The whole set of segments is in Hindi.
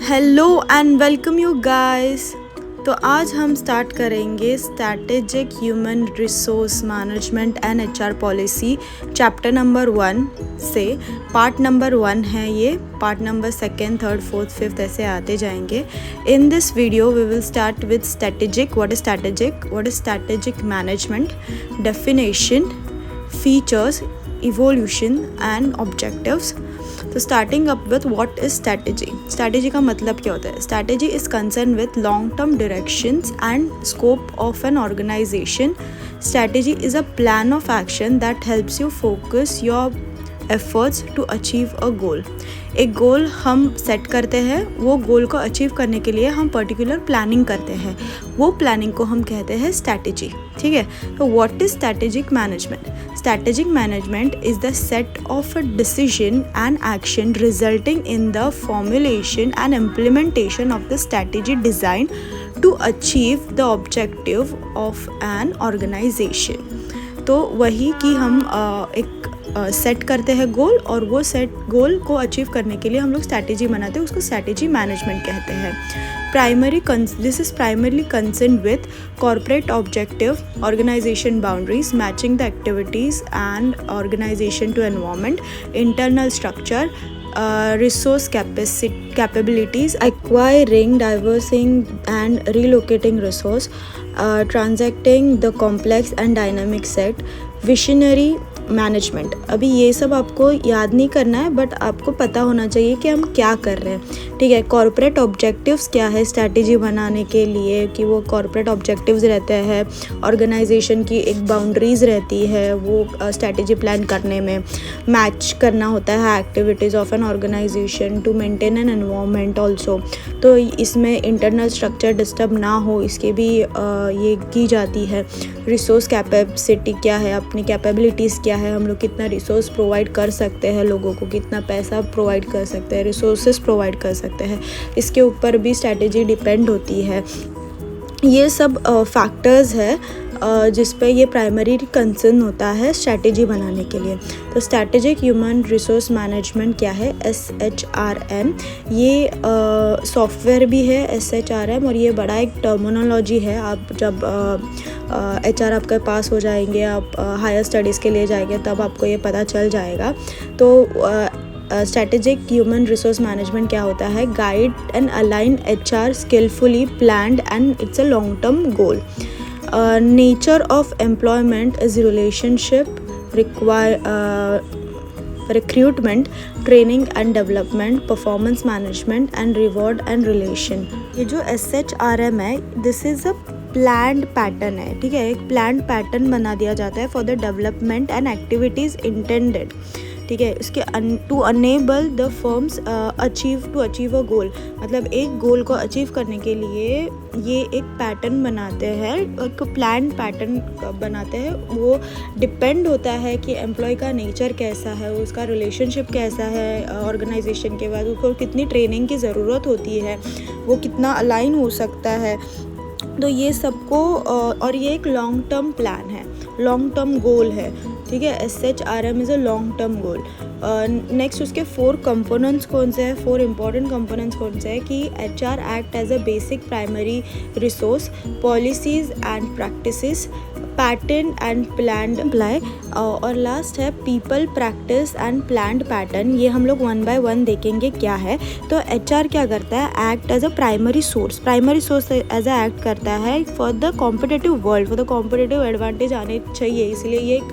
Hello and welcome you guys. तो आज हम स्टार्ट करेंगे strategic human resource management and HR policy chapter number 1 से। पार्ट नंबर 1 है ये, part number 2nd, 3rd, 4th, 5th ऐसे आते जाएंगे। In this video we will start with strategic. What is strategic management, definition, features, evolution and objectives. तो starting up with what is strategy. Strategy का मतलब क्या होता है? Strategy is concern with long term directions and scope of an organization. Strategy is a plan of action that helps you focus your efforts to achieve a goal. एक गोल हम सेट करते हैं, वो गोल को अचीव करने के लिए हम पर्टिकुलर प्लानिंग करते हैं, वो प्लानिंग को हम कहते हैं स्ट्रैटेजी। ठीक है, तो what is strategic management? Strategic management is the set of a decision and action resulting in the formulation and implementation of the strategy designed to achieve the objective of an organization। तो वही कि हम एक सेट करते हैं गोल, और वो सेट गोल को अचीव करने के लिए हम लोग स्ट्रैटेजी बनाते हैं, उसको स्ट्रैटेजी मैनेजमेंट कहते हैं। This is primarily concerned with corporate objective, organization boundaries, matching the activities and organization to environment, internal structure, resource capabilities, acquiring, diversing and relocating resource, transacting the complex and dynamic set, visionary management. अभी ये सब आपको याद नहीं करना है, बट आपको पता होना चाहिए कि हम क्या कर रहे हैं। ठीक है, कॉर्पोरेट ऑब्जेक्टिव्स क्या है स्ट्रैटेजी बनाने के लिए, कि वो कॉर्पोरेट ऑब्जेक्टिव्स रहते हैं, ऑर्गेनाइजेशन की एक बाउंड्रीज़ रहती है वो स्ट्रैटेजी प्लान करने में। मैच करना होता है activities of an organisation to maintain an environment also. तो इसमें इंटरनल स्ट्रक्चर डिस्टर्ब ना हो, इसके भी ये की जाती है। रिसोर्स कैपेसिटी क्या है, अपनी कैपेबिलिटीज़ क्या है, हम लोग कितना रिसोर्स प्रोवाइड कर सकते हैं, लोगों को कितना पैसा प्रोवाइड कर सकते हैं, रिसोर्सेज प्रोवाइड कर सकते हैं, इसके ऊपर भी स्ट्रैटेजी डिपेंड होती है। ये सब फैक्टर्स है जिस पे ये प्राइमरी कंसर्न होता है स्ट्रैटेजी बनाने के लिए। तो स्ट्रैटेजिक ह्यूमन रिसोर्स मैनेजमेंट क्या है? SHRM। ये सॉफ्टवेयर भी है SHRM, और ये बड़ा एक टर्मिनोलॉजी है। आप जब HR आपके पास हो जाएंगे, आप हायर स्टडीज़ के लिए जाएंगे, तब आपको ये पता चल जाएगा। तो स्ट्रैटेजिक ह्यूमन रिसोर्स मैनेजमेंट क्या होता है? Guide and align HR skillfully planned and it's a long term goal. Nature of employment is relationship, recruitment, training and development, performance management and reward and relation। ये जो SHRM है, this is a planned pattern है। ठीक है, एक प्लान्ड पैटर्न बना दिया जाता है for the development and activities intended. ठीक है, इसके to enable the firms achieve a goal. मतलब एक गोल को अचीव करने के लिए ये एक पैटर्न बनाते हैं, एक प्लान पैटर्न बनाते हैं। वो डिपेंड होता है कि एम्प्लॉय का नेचर कैसा है, उसका रिलेशनशिप कैसा है ऑर्गेनाइजेशन के बाद, उसको कितनी ट्रेनिंग की ज़रूरत होती है, वो कितना अलाइन हो सकता है। तो ये सबको और ये एक लॉन्ग टर्म प्लान है, लॉन्ग टर्म गोल है। ठीक है, SHRM is a long term goal. Next उसके 4 कंपोनेंट्स कौन से हैं, 4 इंपॉर्टेंट कंपोनेंट्स कौन से हैं? कि HR act as a basic primary resource, policies and practices, pattern and planned apply, और लास्ट है people, practice and planned pattern. ये हम लोग 1 by 1 देखेंगे क्या है। तो HR क्या करता है? Act as a primary source as a act करता है for the competitive world, for the competitive advantage आने चाहिए, इसलिए ये एक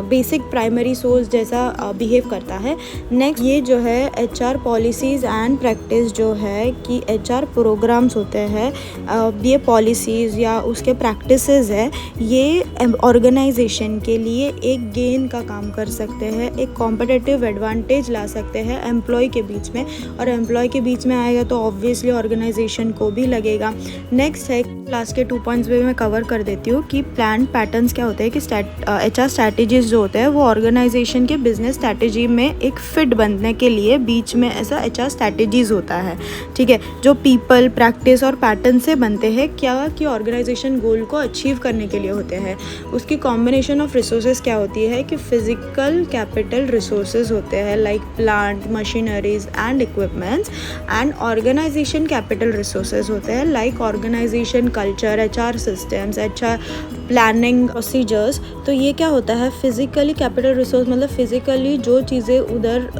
बेसिक प्राइमरी सोर्स जैसा बिहेव करता है। नेक्स्ट ये जो है HR पॉलिसीज़ एंड प्रैक्टिस, जो है कि HR प्रोग्राम्स होते हैं, ये पॉलिसीज़ या उसके प्रैक्टिसेस है, ये ऑर्गेनाइजेशन के लिए एक गेन का काम कर सकते हैं, एक कॉम्पिटिटिव एडवांटेज ला सकते हैं एम्प्लॉय के बीच में, और एम्प्लॉय के बीच में आएगा तो ऑब्वियसली ऑर्गेनाइजेशन को भी लगेगा। नेक्स्ट है लास्ट के 2 पॉइंट्स भी मैं कवर कर देती हूँ कि प्लान पैटर्न्स क्या होते हैं। कि HR स्ट्रैटेजीज जो होते हैं वो ऑर्गेनाइजेशन के बिजनेस स्ट्रैटेजी में एक फिट बनने के लिए बीच में ऐसा HR स्ट्रैटेजीज होता है, ठीक है, जो पीपल, प्रैक्टिस और पैटर्न से बनते हैं क्या कि ऑर्गेनाइजेशन गोल को अचीव करने के लिए होते हैं। उसकी कॉम्बिनेशन ऑफ रिसोर्सेज क्या होती है कि फिजिकल कैपिटल रिसोर्सेज होते हैं like plant, machineries and equipments, and organisation capital resources होते हैं like organisation culture, HR systems, HR planning, procedures. तो ये क्या होता है, फिजिकली कैपिटल रिसोर्स मतलब फिजिकली जो चीज़ें उधर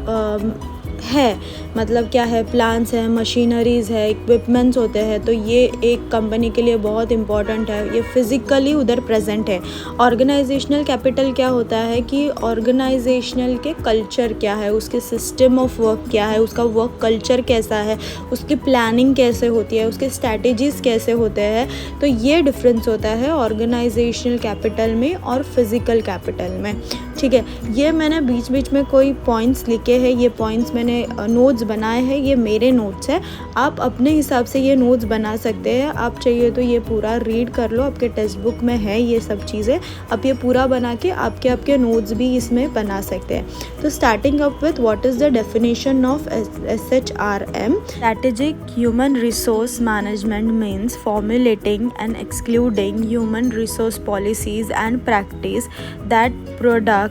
है, मतलब क्या है, प्लान्स है, मशीनरीज़ है, इक्विपमेंट्स होते हैं, तो ये एक कंपनी के लिए बहुत इंपॉर्टेंट है, ये फिज़िकली उधर प्रेजेंट है। ऑर्गेनाइजेशनल कैपिटल क्या होता है कि ऑर्गेनाइजेशनल के कल्चर क्या है, उसके सिस्टम ऑफ वर्क क्या है, उसका वर्क कल्चर कैसा है, उसकी प्लानिंग कैसे होती है, उसके स्ट्रैटेजीज़ कैसे होते हैं। तो ये डिफरेंस होता है ऑर्गेनाइजेशनल कैपिटल में और फिज़िकल कैपिटल में, ठीक है। ये मैंने बीच बीच में कोई पॉइंट्स लिखे हैं, ये पॉइंट्स मैंने नोट्स बनाए हैं, ये मेरे नोट्स हैं, आप अपने हिसाब से ये नोट्स बना सकते हैं। आप चाहिए तो ये पूरा रीड कर लो, आपके टेक्स्ट बुक में है ये सब चीज़ें, आप ये पूरा बना के आपके नोट्स भी इसमें बना सकते हैं। तो starting up with what is the definition of SHRM। Strategic human resource management means formulating and excluding human resource policies and practice that product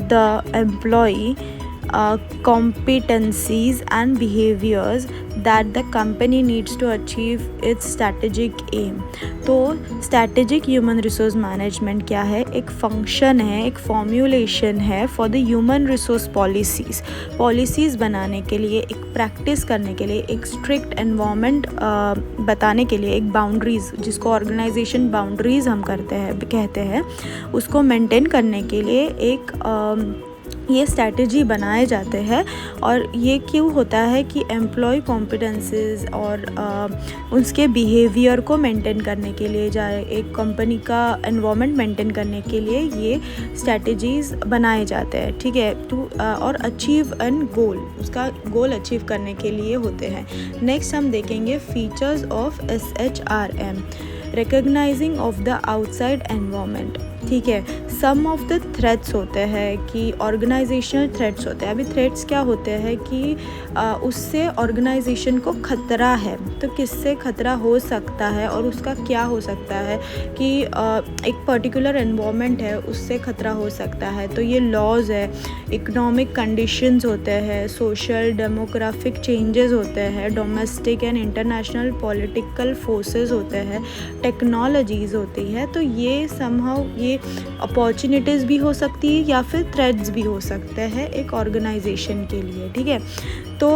the employee competencies and behaviors that the company needs to achieve its strategic aim। तो strategic human resource management क्या है, एक फंक्शन है, एक फॉर्म्यूलेशन है for the human resource policies बनाने के लिए, एक प्रैक्टिस करने के लिए, एक स्ट्रिक्ट एनवायरनमेंट बताने के लिए, एक बाउंड्रीज़ जिसको ऑर्गेनाइजेशन बाउंड्रीज़ हम कहते हैं, उसको मेंटेन करने के लिए एक ये स्ट्रैटेजी बनाए जाते हैं। और ये क्यों होता है कि एम्प्लॉय कॉम्पिटेंसीज और उसके बिहेवियर को मेंटेन करने के लिए जाए, एक कंपनी का एनवायरनमेंट मेंटेन करने के लिए ये स्ट्रैटेजीज़ बनाए जाते हैं, ठीक है, और अचीव एन गोल, उसका गोल अचीव करने के लिए होते हैं। नेक्स्ट हम देखेंगे features of SHRM। Recognising of the outside environment, ठीक है, सम ऑफ द थ्रेट्स होते हैं कि ऑर्गेनाइजेशनल थ्रेट्स होते हैं। अभी थ्रेट्स क्या होते हैं कि उससे ऑर्गेनाइजेशन को ख़तरा है, तो किससे ख़तरा हो सकता है और उसका क्या हो सकता है कि एक पर्टिकुलर एनवायरनमेंट है उससे ख़तरा हो सकता है। तो ये लॉज है, इकोनॉमिक कंडीशंस होते हैं, सोशल डेमोग्राफिक चेंजेस होते हैं, domestic and international political forces होते हैं, टेक्नोलॉजीज़ होती है। तो ये समहाउ ये अपॉर्चुनिटीज़ भी हो सकती है या फिर थ्रेट्स भी हो सकते हैं एक ऑर्गेनाइजेशन के लिए, ठीक है। तो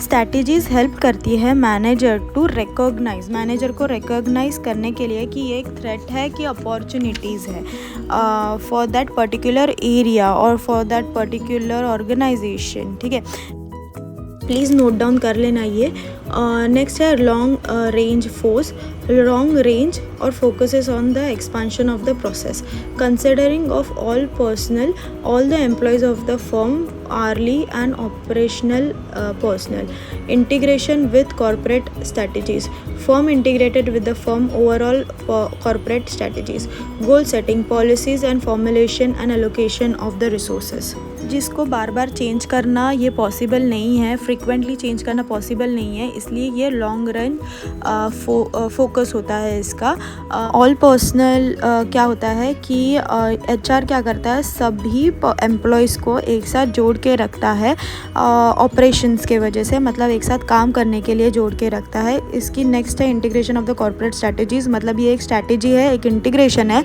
स्ट्रैटेजीज़ हेल्प करती है मैनेजर को रिकॉग्नाइज करने के लिए कि ये एक थ्रेट है कि अपॉर्चुनिटीज़ है फॉर दैट पर्टिकुलर एरिया और फॉर दैट पर्टिकुलर ऑर्गेनाइजेशन, ठीक है। प्लीज़ नोट डाउन कर लेना ये। नेक्स्ट है लॉन्ग रेंज और focuses on the expansion of the process, considering of all personal, all the employees of the firm, hourly and operational personnel, integration with corporate strategies, firm integrated with the firm overall corporate strategies, goal setting, policies and formulation and allocation of the resources। जिसको बार बार चेंज करना ये पॉसिबल नहीं है, फ्रिक्वेंटली चेंज करना पॉसिबल नहीं है, इसलिए ये लॉन्ग रन फोकस होता है इसका। ऑल पर्सनल क्या होता है कि HR क्या करता है, सभी एम्प्लॉयज़ को एक साथ जोड़ के रखता है ऑपरेशंस के वजह से, मतलब एक साथ काम करने के लिए जोड़ के रखता है। इसकी नेक्स्ट है integration of the corporate strategies, मतलब ये एक स्ट्रैटेजी है, एक इंटीग्रेशन है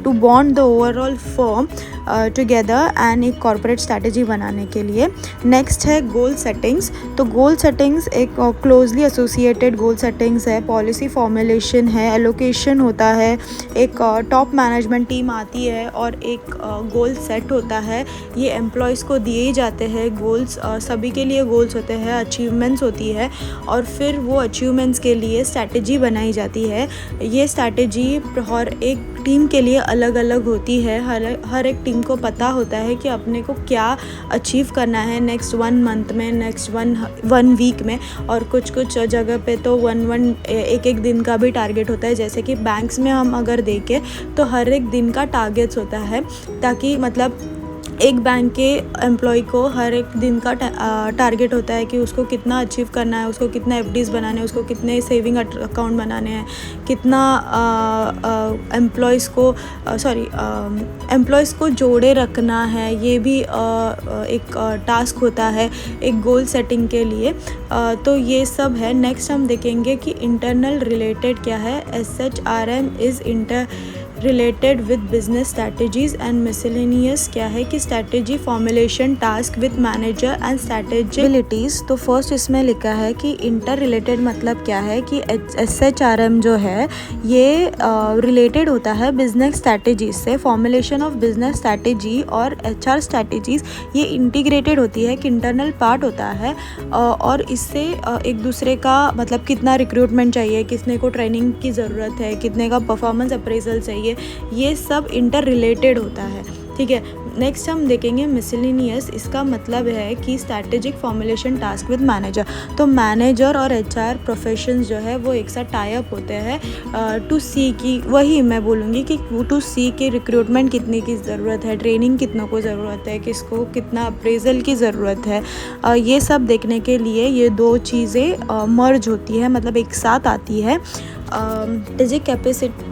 to bond the overall firm together and एक कॉर्पोरेट स्ट्रैटेजी बनाने के लिए। नेक्स्ट है गोल सेटिंग्स। तो गोल सेटिंग्स एक क्लोजली एसोसिएटेड गोल सेटिंग्स है, पॉलिसी फॉर्मुलेशन है, एलोकेशन होता है, एक टॉप मैनेजमेंट टीम आती है और एक गोल सेट होता है। ये एम्प्लॉयज़ को दिए ही जाते हैं गोल्स, सभी के लिए गोल्स होते हैं, अचीवमेंट्स होती है और फिर वो अचीवमेंट्स के लिए स्ट्रैटेजी बनाई जाती है। ये स्ट्रैटेजी और एक टीम के लिए अलग अलग होती है। हर एक टीम को पता होता है कि अपने को क्या अचीव करना है नेक्स्ट 1 मंथ में, नेक्स्ट वन वीक में, और कुछ जगह पे तो एक दिन का भी टारगेट होता है। जैसे कि बैंक्स में हम अगर देखें तो हर एक दिन का टारगेट्स होता है, ताकि मतलब एक बैंक के एम्प्लॉय को हर एक दिन का टारगेट होता है कि उसको कितना अचीव करना है, उसको कितने एफडीज़ बनाने हैं, उसको कितने सेविंग अकाउंट बनाने हैं, कितना एम्प्लॉयज़ को जोड़े रखना है। ये भी एक टास्क होता है एक गोल सेटिंग के लिए। तो ये सब है। नेक्स्ट हम देखेंगे कि इंटरनल रिलेटेड क्या है। SHRM is related with business strategies and miscellaneous क्या है कि strategy formulation task with manager and स्ट्रैटेजिबिलिटीज़। तो फर्स्ट इसमें लिखा है कि इंटर रिलेटेड मतलब क्या है कि SHRM जो है ये रिलेटेड होता है बिजनेस स्ट्रैटेजीज से। फॉर्मुलेशन ऑफ बिजनेस स्ट्रैटेजी और HR स्ट्रैटेजीज ये इंटीग्रेटेड होती है कि इंटरनल पार्ट होता है, और इससे एक दूसरे का मतलब कितना रिक्रूटमेंट चाहिए, किसने को ट्रेनिंग की ज़रूरत है, कितने का परफॉर्मेंस अप्रेजल चाहिए, ये सब इंटर रिलेटेड होता है। ठीक है। नेक्स्ट हम देखेंगे मिसलेनियस। इसका मतलब है कि strategic formulation task with manager. तो मैनेजर और HR प्रोफेशंस जो है वो एक साथ टाई अप होते हैं टू सी की, वही मैं बोलूँगी कि टू सी के रिक्रूटमेंट कितने की ज़रूरत है, ट्रेनिंग कितनों को ज़रूरत है, किसको कितना अप्रेजल की ज़रूरत है, ये सब देखने के लिए ये दो चीज़ें मर्ज होती है, मतलब एक साथ आती है। स्ट्रेटेजिक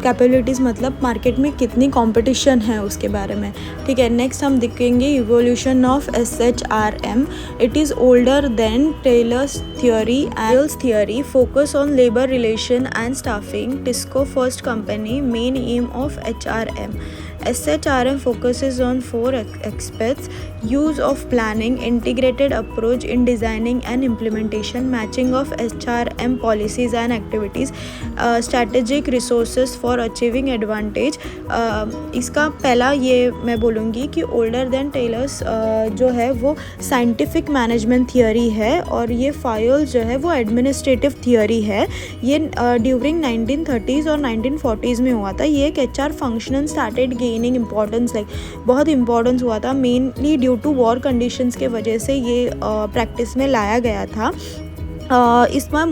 कैपेबिलिटीज़ मतलब मार्केट में कितनी कंपटीशन है उसके बारे में। ठीक है। नेक्स्ट हम देखेंगे evolution of SHRM। It is older than Taylor's theory focus on labour relation and staffing. TISCO first company main aim of HRM। SHRM focuses on 4 aspects: use of planning, integrated approach in designing and implementation, matching of HRM policies and activities, strategic resources for achieving advantage। इसका पहला ये मैं बोलूँगी कि older than Taylor's जो है वो scientific management theory है, और ये Fayol जो है वो administrative theory है। ये during 1930s और 1940s में हुआ था। ये एक HR function started gaining importance, बहुत इम्पोर्टेंस हुआ था mainly due to war conditions के वजह से ये प्रैक्टिस में लाया गया था। इसमें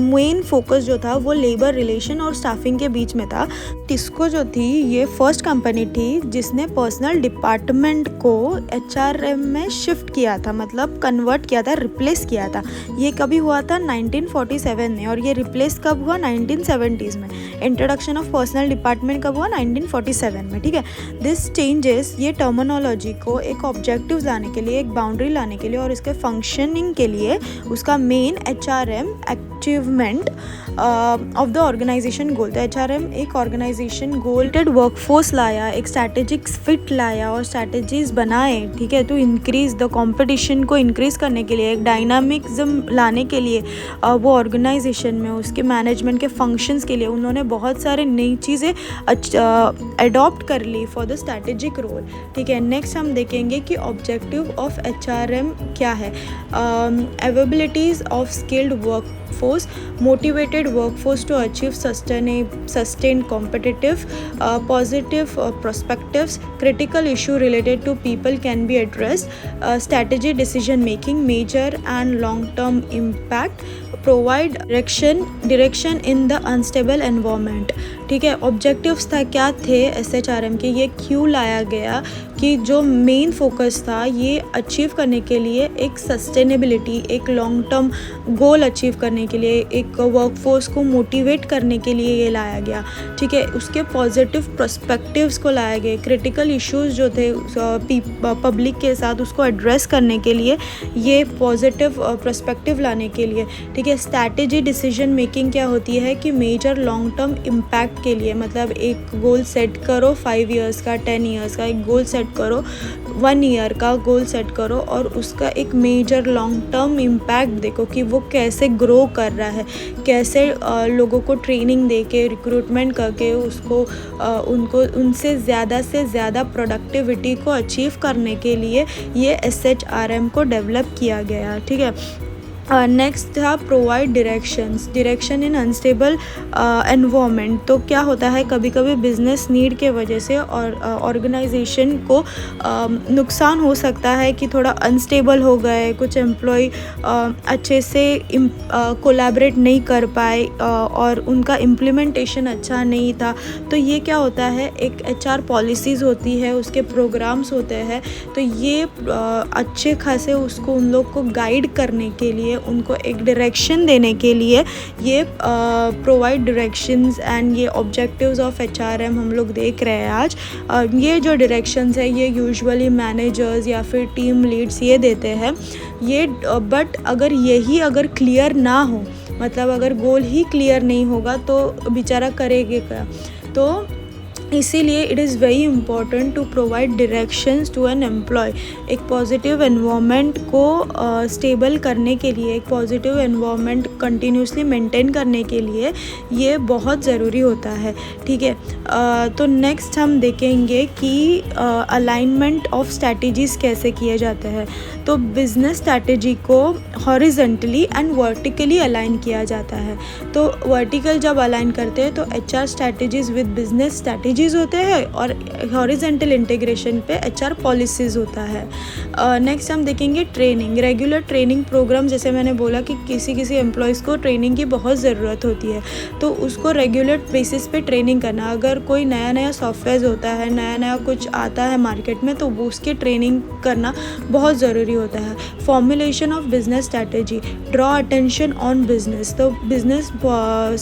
मेन फोकस जो था वो लेबर रिलेशन और स्टाफिंग के बीच में था। टिस्को जो थी ये फर्स्ट कंपनी थी जिसने पर्सनल डिपार्टमेंट को HRM में शिफ्ट किया था, मतलब कन्वर्ट किया था, रिप्लेस किया था। ये कभी हुआ था 1947 में, और ये रिप्लेस कब हुआ 1970s में। इंट्रोडक्शन ऑफ पर्सनल डिपार्टमेंट कब हुआ 1947 में। ठीक है। दिस चेंजेस ये टर्मिनोलॉजी को एक ऑब्जेक्टिव लाने के लिए, एक बाउंड्री लाने के लिए और इसके फंक्शनिंग के लिए उसका main HRM achievement of the organization goal. तो HRM एक ऑर्गेनाइजेशन गोल्टेड वर्कफोर्स लाया, एक स्ट्रैटेजिक फिट लाया और स्ट्रैटेजीज बनाए। ठीक है। तो इंक्रीज द कंपटीशन को इंक्रीज करने के लिए, एक डायनामिज्म लाने के लिए वो ऑर्गेनाइजेशन में उसके मैनेजमेंट के फंक्शंस के लिए उन्होंने बहुत सारे नई चीज़ें अडॉप्ट कर ली फॉर द स्ट्रैटेजिक रोल। ठीक है। नेक्स्ट हम देखेंगे कि ऑब्जेक्टिव ऑफ HRM क्या है। Availabilities of skilled workforce, motivated workforce to achieve sustained competitive, positive perspectives, critical issue related to people can be addressed, strategy decision making, major and long term impact, provide direction in the unstable environment। ठीक है। ऑब्जेक्टिव्स था क्या थे SHRM के, ये क्यों लाया गया कि जो मेन फोकस था ये अचीव करने के लिए, एक सस्टेनेबिलिटी, एक लॉन्ग टर्म गोल अचीव करने के लिए, एक वर्कफोर्स को मोटिवेट करने के लिए ये लाया गया। ठीक है। उसके पॉजिटिव पर्सपेक्टिव्स को लाया गया, क्रिटिकल इश्यूज जो थे पब्लिक के साथ उसको एड्रेस करने के लिए, ये पॉजिटिव पर्सपेक्टिव लाने के लिए। ठीक है। स्ट्रैटेजी डिसीजन मेकिंग क्या होती है कि मेजर लॉन्ग टर्म इम्पैक्ट के लिए, मतलब एक गोल सेट करो 5 years का, 10 years का, एक गोल सेट करो 1 year का गोल सेट करो और उसका एक मेजर लॉन्ग टर्म इम्पैक्ट देखो कि वो कैसे ग्रो कर रहा है, कैसे लोगों को ट्रेनिंग दे के, रिक्रूटमेंट करके उसको उनसे ज़्यादा से ज़्यादा प्रोडक्टिविटी को अचीव करने के लिए ये SHRM को डेवलप किया गया। ठीक है। नेक्स्ट था provide direction in unstable environment. तो क्या होता है, कभी कभी बिजनेस नीड के वजह से और ऑर्गेनाइजेशन को नुकसान हो सकता है कि थोड़ा अनस्टेबल हो गए, कुछ एम्प्लॉय अच्छे से कोलैबोरेट नहीं कर पाए और उनका इम्प्लीमेंटेशन अच्छा नहीं था। तो ये क्या होता है, एक HR पॉलिसीज़ होती है, उसके प्रोग्राम्स होते हैं, तो ये अच्छे खासे उसको उन लोग को गाइड करने के लिए, उनको एक डायरेक्शन देने के लिए ये प्रोवाइड डायरेक्शंस एंड ये ऑब्जेक्टिव्स ऑफ HRM हम लोग देख रहे हैं आज। ये जो डायरेक्शंस है ये यूजुअली मैनेजर्स या फिर टीम लीड्स ये देते हैं ये। बट अगर क्लियर ना हो, मतलब अगर गोल ही क्लियर नहीं होगा तो बेचारा करेगा क्या। तो इसीलिए it is very important to provide directions to an employ. एक पॉजिटिव एनवायरनमेंट को स्टेबल करने के लिए, एक पॉजिटिव एनवायरनमेंट कंटिन्यूसली मेंटेन करने के लिए ये बहुत ज़रूरी होता है, ठीक है। तो नेक्स्ट हम देखेंगे कि अलाइनमेंट ऑफ स्ट्रैटेजीज़ कैसे किए जाते हैं। तो बिजनेस स्ट्रैटेजी को हॉरिजेंटली एंड वर्टिकली अलाइन किया जाता है। तो वर्टिकल जब अलाइन करते हैं तो HR strategies with business strategies होते हैं और हॉरिजेंटल इंटीग्रेशन पे HR पॉलिसीज़ होता है। नेक्स्ट हम देखेंगे ट्रेनिंग, रेगुलर ट्रेनिंग प्रोग्राम। जैसे मैंने बोला कि किसी एम्प्लॉयज़ को ट्रेनिंग की बहुत ज़रूरत होती है, तो उसको रेगुलर बेसिस पे ट्रेनिंग करना। अगर कोई नया सॉफ्टवेयर होता है, नया कुछ आता है मार्केट में, तो वो उसकी ट्रेनिंग करना बहुत ज़रूरी होता है। Formulation of business strategy, draw attention on business. तो बिजनेस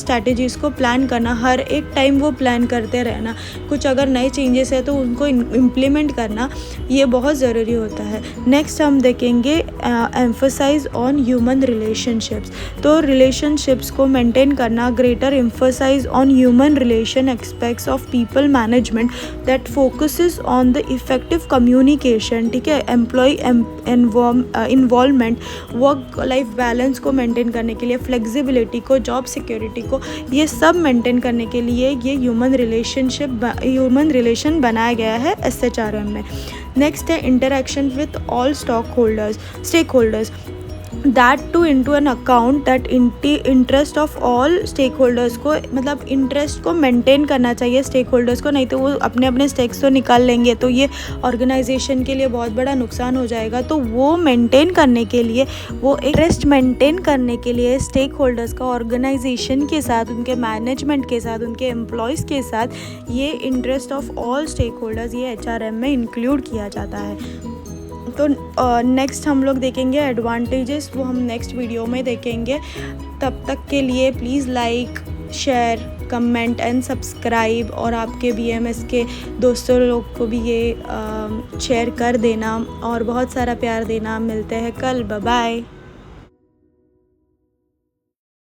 स्ट्रैटेजीज़ को प्लान करना, हर एक टाइम वो प्लान करते रहना, कुछ अगर नए चेंजेस है तो उनको इम्प्लीमेंट करना, ये बहुत ज़रूरी होता है। नेक्स्ट हम देखेंगे एम्फसाइज ऑन ह्यूमन रिलेशनशिप्स। तो रिलेशनशिप्स को मेंटेन करना, greater emphasise on human relation aspects of people management that focuses on the effective communication, ठीक है। Employ involvement, work life balance को मेंटेन करने के लिए, फ्लेक्सिबिलिटी को, जॉब सिक्योरिटी को, ये सब मेंटेन करने के लिए ये ह्यूमन रिलेशन बनाया गया है SHRM में। नेक्स्ट है interaction with all stakeholders that to into an account that interest of all stakeholders को, मतलब इंटरेस्ट को मेंटेन करना चाहिए स्टेक होल्डर्स को, नहीं तो वो अपने स्टेक्स तो निकाल लेंगे, तो ये ऑर्गेनाइजेशन के लिए बहुत बड़ा नुकसान हो जाएगा। तो वो मेंटेन करने के लिए, वो इंटरेस्ट मेंटेन करने के लिए स्टेक होल्डर्स का ऑर्गेनाइजेशन के साथ, उनके मैनेजमेंट के साथ, उनके एम्प्लॉयज़ के साथ ये interest of all stakeholders ये HRM में इंक्लूड किया जाता है। तो नेक्स्ट हम लोग देखेंगे एडवांटेजेस, वो हम नेक्स्ट वीडियो में देखेंगे। तब तक के लिए please like, share, comment and subscribe, और आपके BMS के दोस्तों लोग को भी ये शेयर कर देना और बहुत सारा प्यार देना। मिलते हैं कल, बाय बाय।